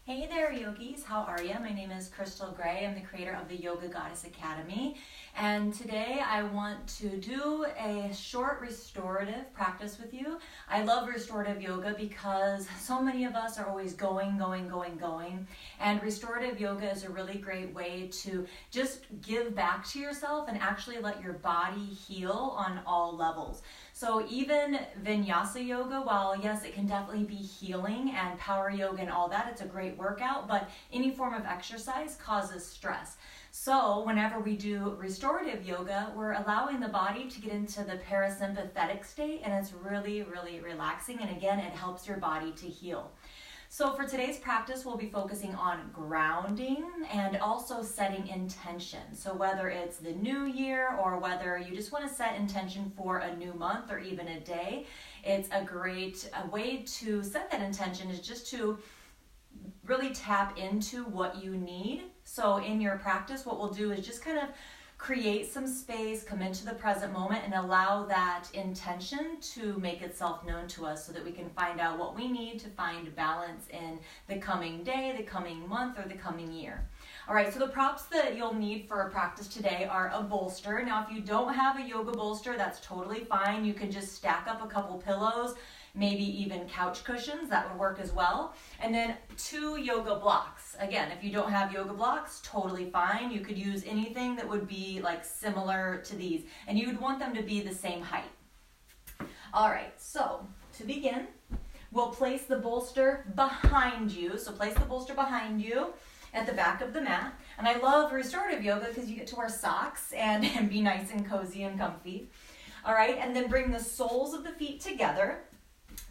Hey there, yogis. How are you? My name is Crystal Gray. I'm the creator of the Yoga Goddess Academy. And today I want to do a short restorative practice with you. I love restorative yoga because so many of us are always going. And restorative yoga is a really great way to just give back to yourself and actually let your body heal on all levels. So even vinyasa yoga, while yes, it can definitely be healing, and power yoga and all that, it's a great workout, but any form of exercise causes stress. So whenever we do restorative yoga, we're allowing the body to get into the parasympathetic state, and it's really, really relaxing. And again, it helps your body to heal. So for today's practice, we'll be focusing on grounding and also setting intention. So whether it's the new year or whether you just want to set intention for a new month or even a day, it's a great way to set that intention is just to really tap into what you need. So in your practice, what we'll do is just kind of create some space, come into the present moment, and allow that intention to make itself known to us so that we can find out what we need to find balance in the coming day, the coming month, or the coming year. All right, so the props that you'll need for a practice today are a bolster. Now, if you don't have a yoga bolster, that's totally fine. You can just stack up a couple pillows, maybe even couch cushions, that would work as well. And then 2 yoga blocks. Again, if you don't have yoga blocks, totally fine. You could use anything that would be like similar to these, and you would want them to be the same height. All right, so to begin, we'll place the bolster behind you. So place the bolster behind you at the back of the mat. And I love restorative yoga because you get to wear socks and be nice and cozy and comfy. All right, and then bring the soles of the feet together.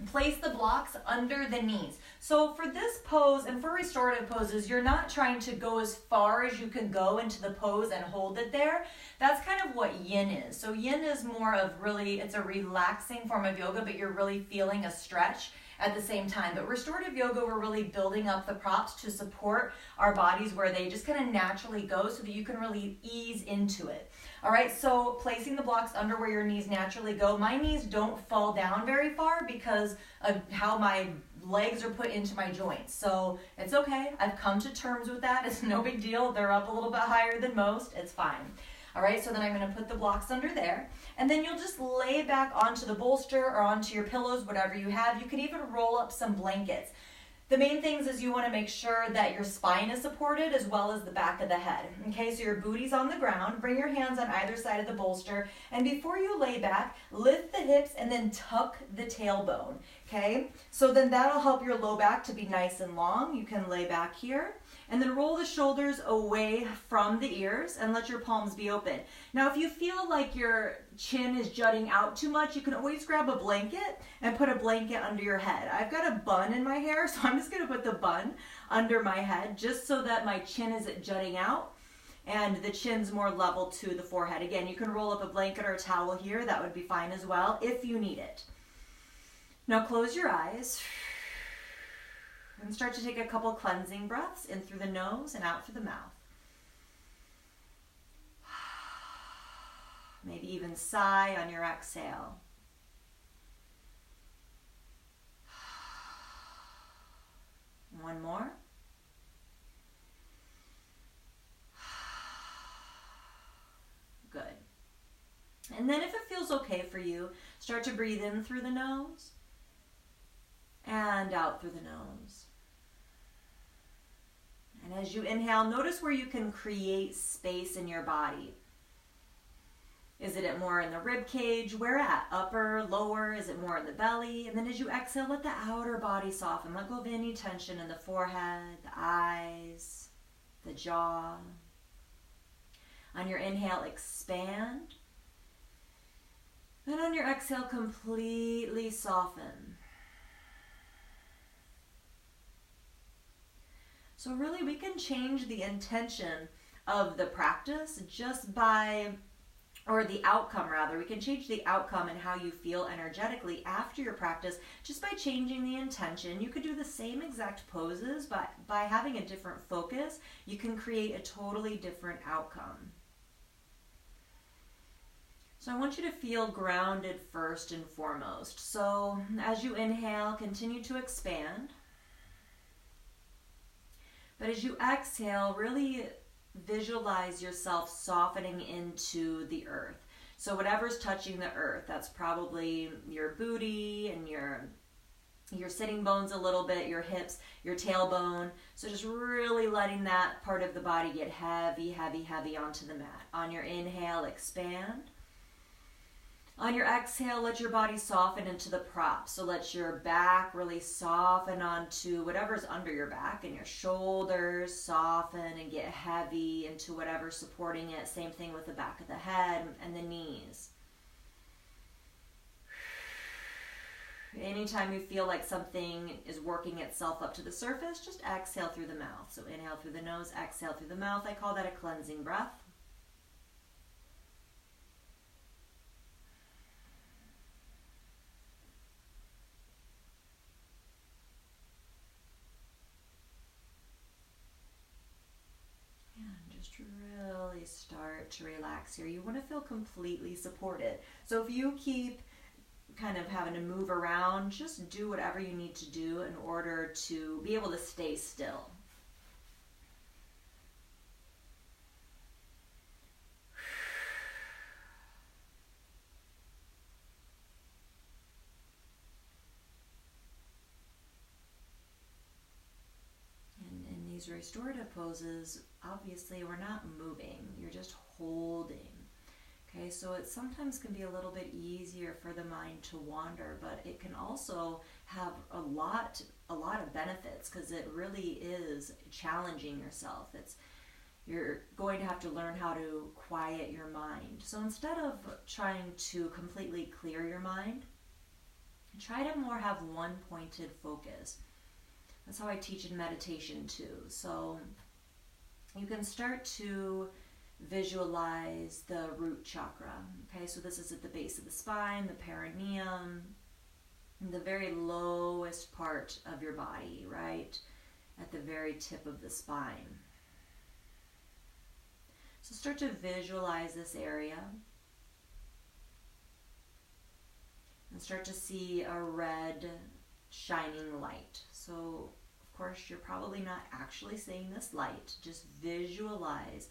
Place the blocks under the knees. So for this pose and for restorative poses, you're not trying to go as far as you can go into the pose and hold it there. That's kind of what yin is. So yin is more of really, it's a relaxing form of yoga, but you're really feeling a stretch at the same time. But restorative yoga, we're really building up the props to support our bodies where they just kind of naturally go so that you can really ease into it. All right, so placing the blocks under where your knees naturally go. My knees don't fall down very far because of how my legs are put into my joints. So it's okay. I've come to terms with that. It's no big deal. They're up a little bit higher than most. It's fine. All right, so then I'm going to put the blocks under there. And then you'll just lay back onto the bolster or onto your pillows, whatever you have. You could even roll up some blankets. The main things is you want to make sure that your spine is supported as well as the back of the head. Okay, so your booty's on the ground. Bring your hands on either side of the bolster. And before you lay back, lift the hips and then tuck the tailbone. Okay, so then that'll help your low back to be nice and long. You can lay back here. And then roll the shoulders away from the ears and let your palms be open. Now, if you feel like your chin is jutting out too much, you can always grab a blanket and put a blanket under your head. I've got a bun in my hair, so I'm just going to put the bun under my head just so that my chin isn't jutting out and the chin's more level to the forehead. Again, you can roll up a blanket or a towel here. That would be fine as well if you need it. Now, close your eyes. And start to take a couple cleansing breaths in through the nose and out through the mouth. Maybe even sigh on your exhale. One more. Good. And then if it feels okay for you, start to breathe in through the nose and out through the nose. And as you inhale, notice where you can create space in your body. Is it more in the rib cage? Where at? Upper, lower? Is it more in the belly? And then as you exhale, let the outer body soften. Let go of any tension in the forehead, the eyes, the jaw. On your inhale, expand. And on your exhale, completely soften. So really, we can change the intention of the practice just by, or the outcome rather, we can change the outcome and how you feel energetically after your practice just by changing the intention. You could do the same exact poses, but by having a different focus, you can create a totally different outcome. So I want you to feel grounded first and foremost. So as you inhale, continue to expand. But as you exhale, really visualize yourself softening into the earth. So whatever's touching the earth, that's probably your booty and your sitting bones a little bit, your hips, your tailbone. So just really letting that part of the body get heavy, heavy, heavy onto the mat. On your inhale, expand. On your exhale, let your body soften into the prop. So let your back really soften onto whatever's under your back, and your shoulders soften and get heavy into whatever's supporting it. Same thing with the back of the head and the knees. Anytime you feel like something is working itself up to the surface, just exhale through the mouth. So inhale through the nose, exhale through the mouth. I call that a cleansing breath. Really start to relax here. You want to feel completely supported. So if you keep kind of having to move around, just do whatever you need to do in order to be able to stay still. These restorative poses, obviously we're not moving, you're just holding. Okay, so it sometimes can be a little bit easier for the mind to wander, but it can also have a lot of benefits, because it really is challenging yourself. You're going to have to learn how to quiet your mind. So instead of trying to completely clear your mind, try to more have one pointed focus. That's how I teach in meditation too. So you can start to visualize the root chakra. Okay, so this is at the base of the spine, the perineum, the very lowest part of your body, right? At the very tip of the spine. So start to visualize this area. And start to see a red shining light. So of course you're probably not actually seeing this light, just visualize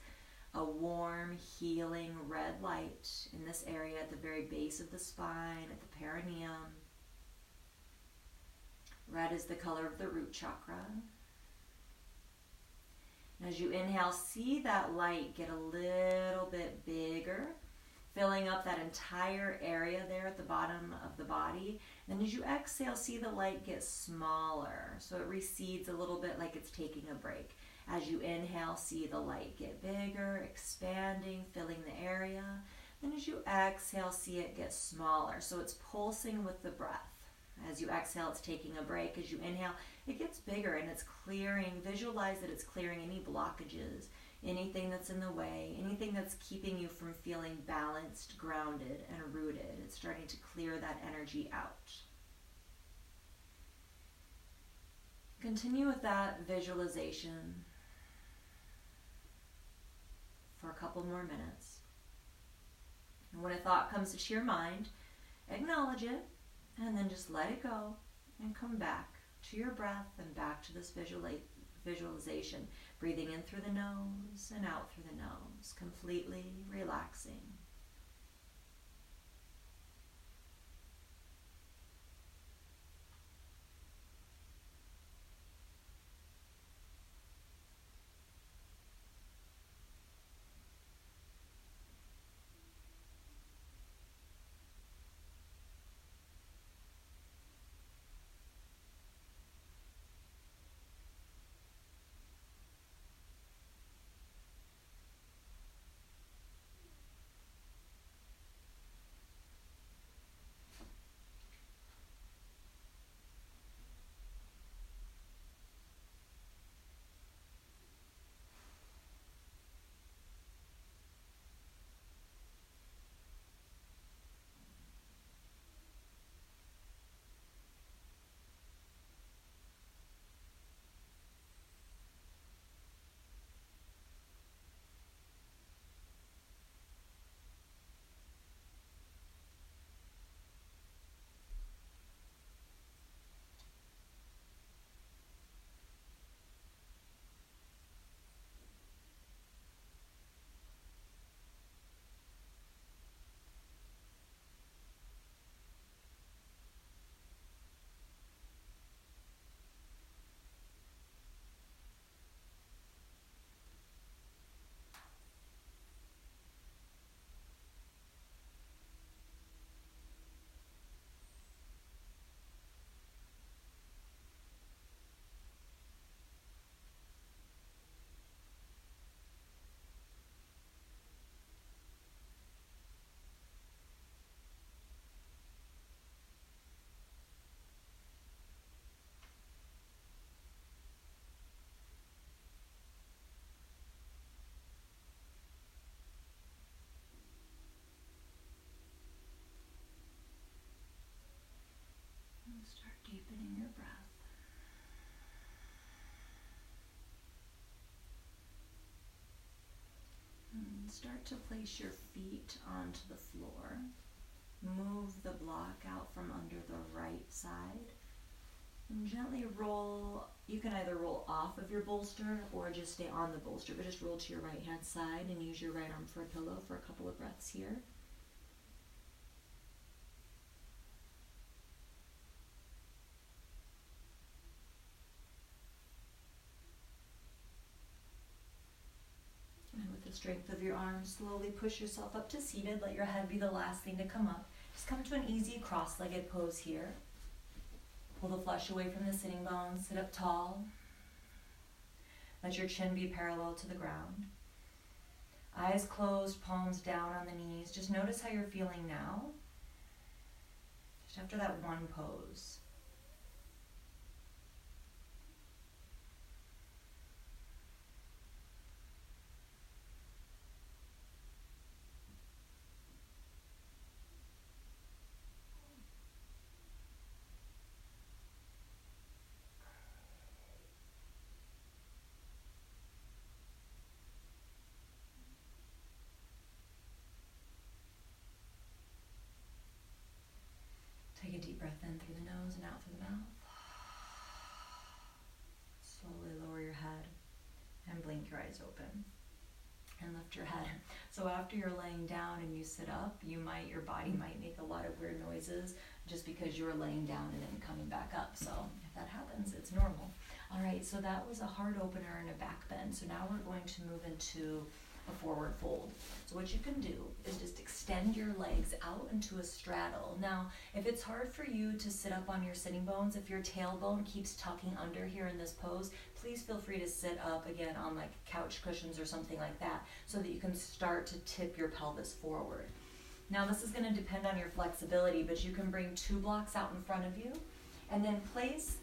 a warm, healing red light in this area at the very base of the spine, at the perineum. Red is the color of the root chakra. And as you inhale, see that light get a little bit bigger, filling up that entire area there at the bottom of the body. And as you exhale, see the light get smaller. So it recedes a little bit, like it's taking a break. As you inhale, see the light get bigger, expanding, filling the area. Then as you exhale, see it get smaller. So it's pulsing with the breath. As you exhale, it's taking a break. As you inhale, it gets bigger and it's clearing. Visualize that it's clearing any blockages, anything that's in the way, anything that's keeping you from feeling balanced, grounded, and rooted. It's starting to clear that energy out. Continue with that visualization for a couple more minutes. And when a thought comes to your mind, acknowledge it, and then just let it go and come back to your breath and back to this visualization. Breathing in through the nose and out through the nose, completely relaxing. start to place your feet onto the floor. Move the block out from under the right side. And gently roll. You can either roll off of your bolster or just stay on the bolster, but just roll to your right hand side and use your right arm for a pillow for a couple of breaths here. And with the strength of your arms, slowly push yourself up to seated. Let your head be the last thing to come up. Just come to an easy cross-legged pose here. Pull the flesh away from the sitting bones, sit up tall. Let your chin be parallel to the ground. Eyes closed, palms down on the knees. Just notice how you're feeling now. Just after that one pose. Take a deep breath in through the nose and out through the mouth. Slowly lower your head and blink your eyes open and lift your head. So after you're laying down and you sit up, your body might make a lot of weird noises just because you were laying down and then coming back up. So if that happens, it's normal. All right, so that was a heart opener and a back bend. So now we're going to move into a forward fold. So what you can do is just extend your legs out into a straddle. Now, if it's hard for you to sit up on your sitting bones, if your tailbone keeps tucking under here in this pose, please feel free to sit up again on like couch cushions or something like that so that you can start to tip your pelvis forward. Now, this is going to depend on your flexibility, but you can bring 2 blocks out in front of you and then place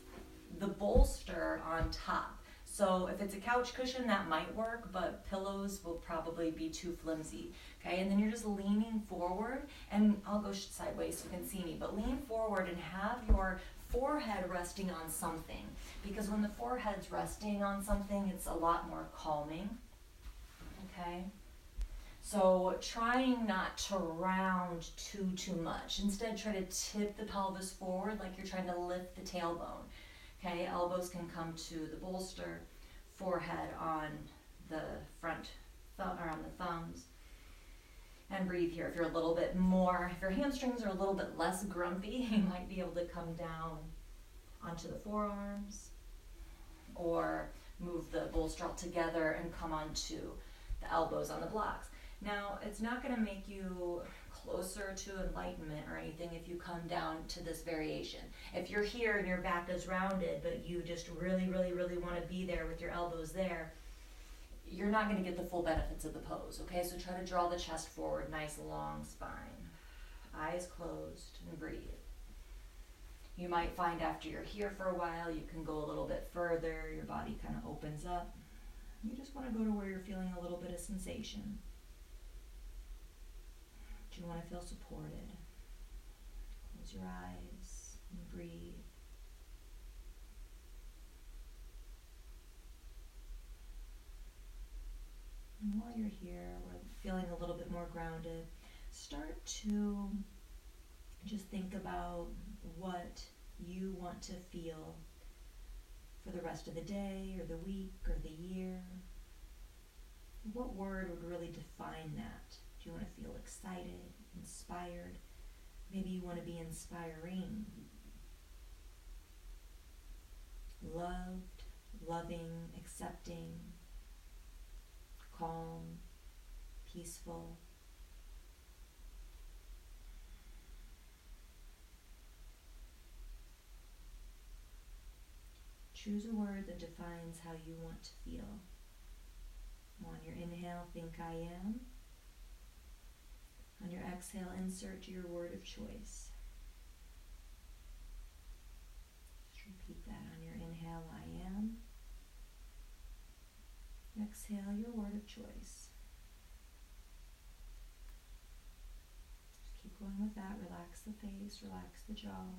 the bolster on top. So if it's a couch cushion, that might work, but pillows will probably be too flimsy, okay? And then you're just leaning forward, and I'll go sideways so you can see me, but lean forward and have your forehead resting on something, because when the forehead's resting on something, it's a lot more calming, okay? So trying not to round too much. Instead, try to tip the pelvis forward like you're trying to lift the tailbone. Okay, elbows can come to the bolster, forehead on the front thumb or on the thumbs, and breathe here. If you're a little bit more, if your hamstrings are a little bit less grumpy, you might be able to come down onto the forearms, or move the bolster all together and come onto the elbows on the blocks. Now, it's not going to make you closer to enlightenment or anything if you come down to this variation. If you're here and your back is rounded, but you just really want to be there with your elbows there, you're not going to get the full benefits of the pose, okay? So try to draw the chest forward, nice long spine. Eyes closed and breathe. You might find after you're here for a while, you can go a little bit further, your body kind of opens up. You just want to go to where you're feeling a little bit of sensation. You want to feel supported. Close your eyes and breathe. And while you're here, we're feeling a little bit more grounded. Start to just think about what you want to feel for the rest of the day or the week or the year. What word would really define that? Do you want to feel excited, inspired? Maybe you want to be inspiring. Loved, loving, accepting, calm, peaceful. Choose a word that defines how you want to feel. On your inhale, think I am. On your exhale, insert your word of choice. Just repeat that on your inhale, I am. Exhale, your word of choice. Just keep going with that. Relax the face, relax the jaw.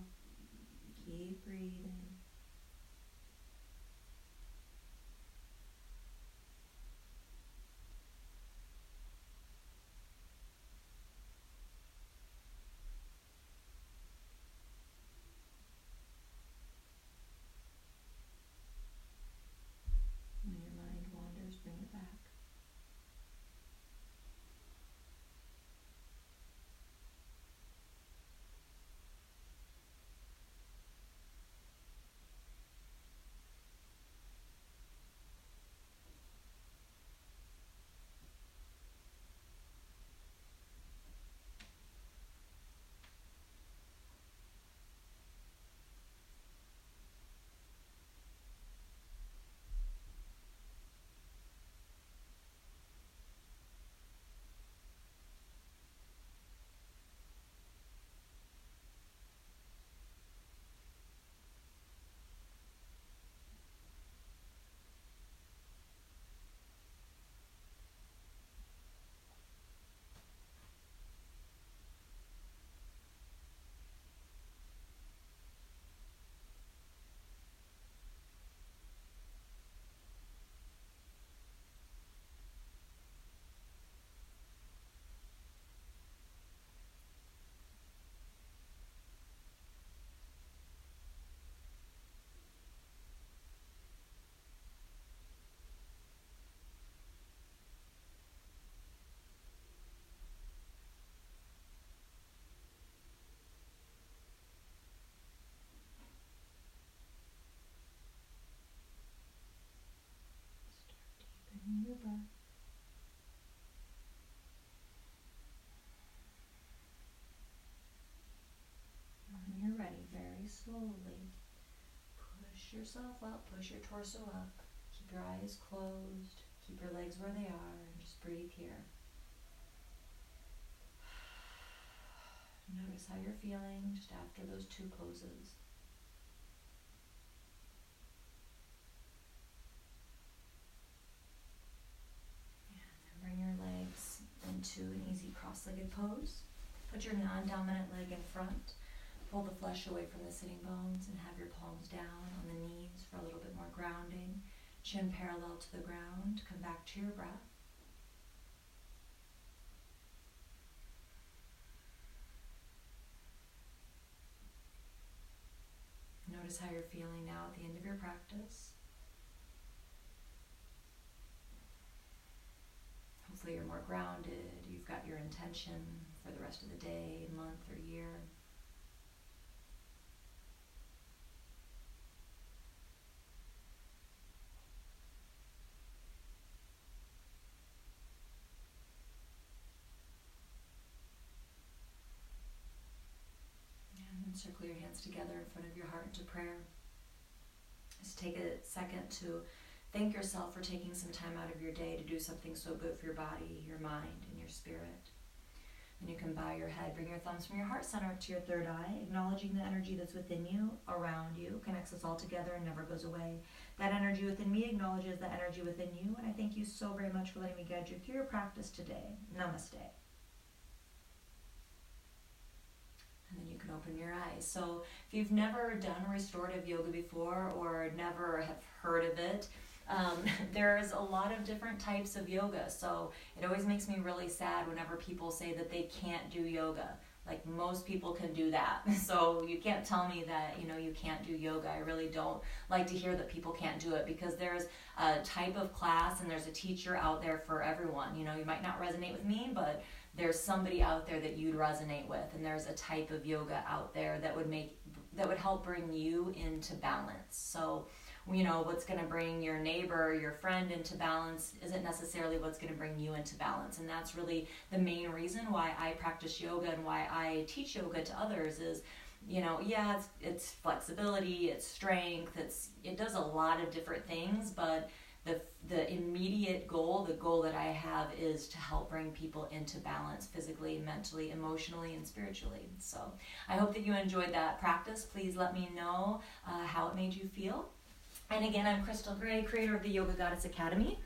Keep breathing. breath. When you're ready, very slowly, push yourself up, push your torso up. Keep your eyes closed, keep your legs where they are, and just breathe here. Notice how you're feeling just after those 2 poses. And then bring your legs into an easy cross-legged pose. Put your non-dominant leg in front. Pull the flesh away from the sitting bones and have your palms down on the knees for a little bit more grounding. Chin parallel to the ground. Come back to your breath. Notice how you're feeling now at the end of your practice. Hopefully you're more grounded. You've got your intention for the rest of the day, month, or year. Circle your hands together in front of your heart into prayer. Just take a second to thank yourself for taking some time out of your day to do something so good for your body, your mind, and your spirit. And you can bow your head, bring your thumbs from your heart center up to your third eye, acknowledging the energy that's within you, around you, connects us all together and never goes away. That energy within me acknowledges the energy within you, and I thank you so very much for letting me guide you through your practice today. Namaste. And then you can open your eyes. So if you've never done restorative yoga before or never have heard of it, there's a lot of different types of yoga. So it always makes me really sad whenever people say that they can't do yoga. Like, most people can do that. So you can't tell me that, you can't do yoga. I really don't like to hear that people can't do it, because there's a type of class and there's a teacher out there for everyone. You might not resonate with me, but there's somebody out there that you'd resonate with, and there's a type of yoga out there that would help bring you into balance. So, what's going to bring your neighbor, your friend into balance isn't necessarily what's going to bring you into balance. And that's really the main reason why I practice yoga and why I teach yoga to others is, it's flexibility, it's strength, it does a lot of different things, but the immediate goal, the goal that I have, is to help bring people into balance physically, mentally, emotionally, and spiritually. So I hope that you enjoyed that practice. Please let me know how it made you feel. And again, I'm Crystal Gray, creator of the Yoga Goddess Academy.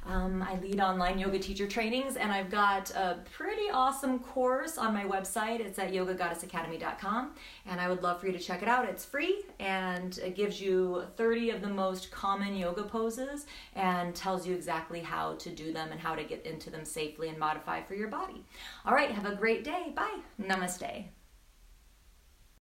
I lead online yoga teacher trainings, and I've got a pretty awesome course on my website. It's at yogagoddessacademy.com, and I would love for you to check it out. It's free, and it gives you 30 of the most common yoga poses and tells you exactly how to do them and how to get into them safely and modify for your body. All right, have a great day. Bye. Namaste.